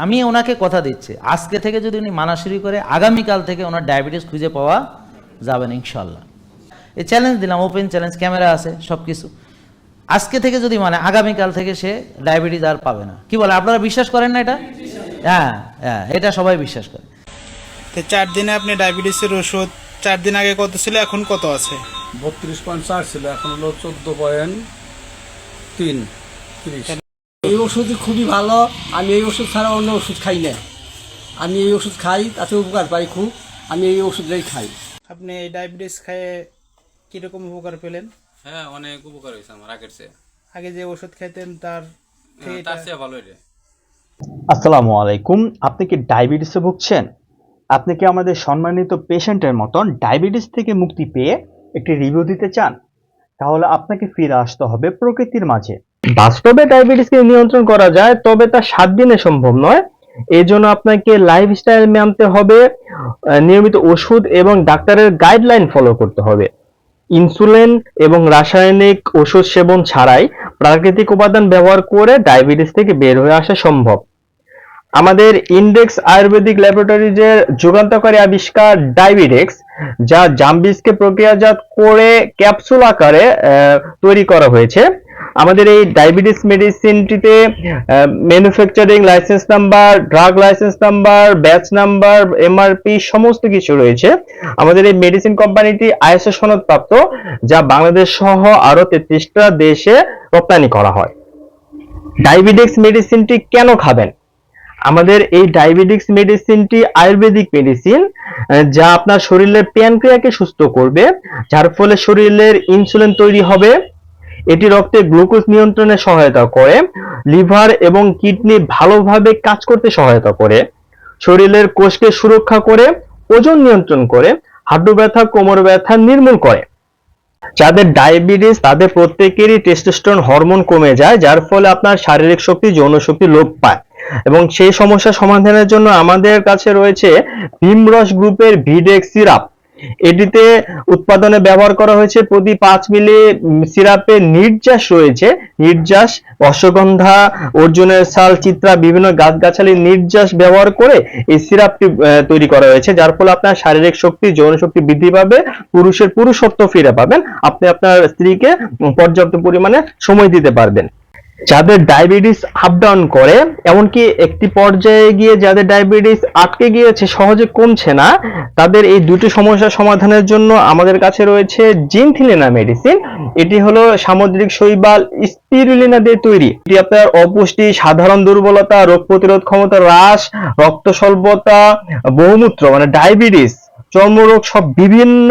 আমি ওনাকে কথা দিচ্ছি, আজকে থেকে যদি উনি মানা শুরু করে আগামীকাল থেকে ওনার ডায়াবেটিস খুঁজে পাওয়া যাবে না ইনশাল্লাহ। এই চ্যালেঞ্জ দিলাম, ওপেন চ্যালেঞ্জ, ক্যামেরা আছে সব কিছু। আজকে থেকে যদি মানে আগামীকাল থেকে সে ডায়াবেটিস আর পাবে না। কি বলে, আপনারা বিশ্বাস করেন না এটা? হ্যাঁ হ্যাঁ, এটা সবাই বিশ্বাস করে। তো 4 দিনে আপনি ডায়াবেটিসের ওষুধ 4 দিন আগে কত ছিল, এখন কত আছে? 32.4 ছিল, এখন হলো 14.3। এই ওষুধই খুবই ভালো। আমি এই ওষুধ ছাড়া অন্য ওষুধ খাই না। আমি এই ওষুধ খাই, তাতে উপকার পাই খুব। আমি এই ওষুধটাই খাই। আপনি এই ডায়াবেটিস খেয়ে কিরকম উপকার পেলেন? হ্যাঁ, অনেক উপকার হয়েছে আমার আগের চেয়ে। আগে যে ওষুধ খেতেন তার চেয়ে ভালো হয়েছে। আসসালামু আলাইকুম। আপনি কি ডায়াবেটিসে ভুগছেন? আপনি কি আমাদের সম্মানিত পেশেন্টের মতন ডায়াবেটিস থেকে মুক্তি পেয়ে একটি রিভিউ দিতে চান? তাহলে আপনাকে ফিরে আসতে হবে প্রকৃতির মাঝে। বাস্তবে ডায়াবেটিসকে নিয়ন্ত্রণ করা যায়, তবে তা 7 দিনে সম্ভব নয়। এই জন্য আপনাকে লাইফস্টাইল মানতে হবে, নিয়মিত ওষুধ এবং ডাক্তারের গাইডলাইন ফলো করতে হবে। ইনসুলিন এবং রাসায়নিক ওষুধ সেবন ছাড়াই প্রাকৃতিক উপাদান ব্যবহার করে ডায়াবেটিস থেকে বের হয়ে আসা সম্ভব। আমাদের ইন্ডেক্স আয়ুর্বেদিক ল্যাবরেটরিজের যুগান্তকারী আবিষ্কার ডায়াবেটিক্স, যা জাম্বিসকে প্রক্রিয়াজাত করে ক্যাপসুল আকারে তৈরি করা হয়েছে। আমাদের এই ডায়াবেটিস মেডিসিনটিতে manufacturing license number, drug license number, batch number, MRP সমস্ত কিছু রয়েছে। আমাদের এই মেডিসিন কোম্পানিটি আইএসও সনদপ্রাপ্ত, যা বাংলাদেশ সহ আরো 33টা দেশে রপ্তানি করা হয়। ডায়াবেটিক্স মেডিসিনটি কেন খাবেন? আমাদের এই ডায়াবেটিক্স মেডিসিনটি আয়ুর্বেদিক মেডিসিন, যা আপনার শরীরের প্যানক্রিয়াকে সুস্থ করবে, যার ফলে শরীরের ইনসুলিন তৈরি হবে। এটি রক্তে গ্লুকোজ নিয়ন্ত্রণে সহায়তা করে, লিভার এবং কিডনি ভালোভাবে কাজ করতে সহায়তা করে, শরীরের কোষকে সুরক্ষা করে, ওজন নিয়ন্ত্রণ করে, হাঁটু ব্যথা, কোমর ব্যথা নির্মূল করে। যাদের ডায়াবেটিস তাদের প্রত্যেকেরই টেস্টোস্টেরন হরমোন কমে যায়, যার ফলে আপনার শারীরিক শক্তি, যৌন শক্তি লোপ পায়। এবং সেই সমস্যা সমাধানের জন্য আমাদের কাছে রয়েছে ভীমরস গ্রুপের ভিডেক্স সিরাপ। এটিতে উৎপাদনে ব্যবহার করা হয়েছে প্রতি 5 মিলি সিরাপে নির্যাস রয়েছে। নির্যাস, অশ্বগন্ধা, অর্জুনের ছাল, চিত্রা, বিভিন্ন গাছগাছালির নির্যাস ব্যবহার করে এই সিরাপটি তৈরি করা হয়েছে, যার ফলে আপনার শারীরিক শক্তি, যৌন শক্তি বৃদ্ধি পাবে, পুরুষের পুরুষত্ব ফিরে পাবেন, আপনি আপনার স্ত্রীকে পর্যাপ্ত পরিমাণে সময় দিতে পারবেন। যাদের ডায়াবেটিস আপ ডাউন করে, এমনকি একটি পর্যায়ে গিয়ে যাদের ডায়াবেটিস আটকে গিয়েছে, সহজে কমছে না, তাদের এই দুটি সমস্যার সমাধানের জন্য আমাদের কাছে রয়েছে জিনথিলিনা মেডিসিন। এটি হলো সামুদ্রিক শৈবাল স্পিরুলিনা দিয়ে তৈরি। এটি আপনার অপুষ্টি, সাধারণ দুর্বলতা, রোগ প্রতিরোধ ক্ষমতা হ্রাস, রক্ত স্বল্পতা, বহুমূত্র মানে ডায়াবেটিস, চর্মরোগ, সব বিভিন্ন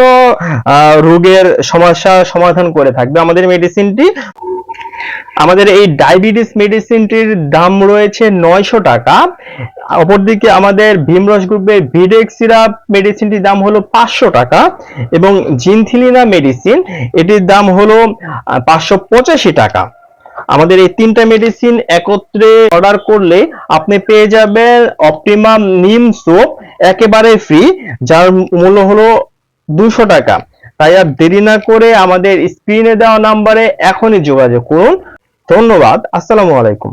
রোগের সমস্যা সমাধান করে থাকবে আমাদের মেডিসিনটি। আমাদের এই ডায়াবেটিস মেডিসিনটির দাম রয়েছে 900 টাকা। অপরদিকে আমাদের ভীমরস গ্রুপের ভিডেক্স সিরাপ মেডিসিনটির দাম হলো 500 টাকা এবং জিনথিলিনা মেডিসিন এটির দাম হলো 585 টাকা। আমাদের এই 3টা মেডিসিন একত্রে অর্ডার করলে আপনি পেয়ে যাবেন অপটিমাম নিম সোপ একেবারে ফ্রি, যার মূল্য হলো 200 টাকা। তাই আর দেরি না করে আমাদের স্ক্রিনে দেওয়া নাম্বারে এখনই যোগাযোগ করুন। ধন্যবাদ। আসসালামু আলাইকুম।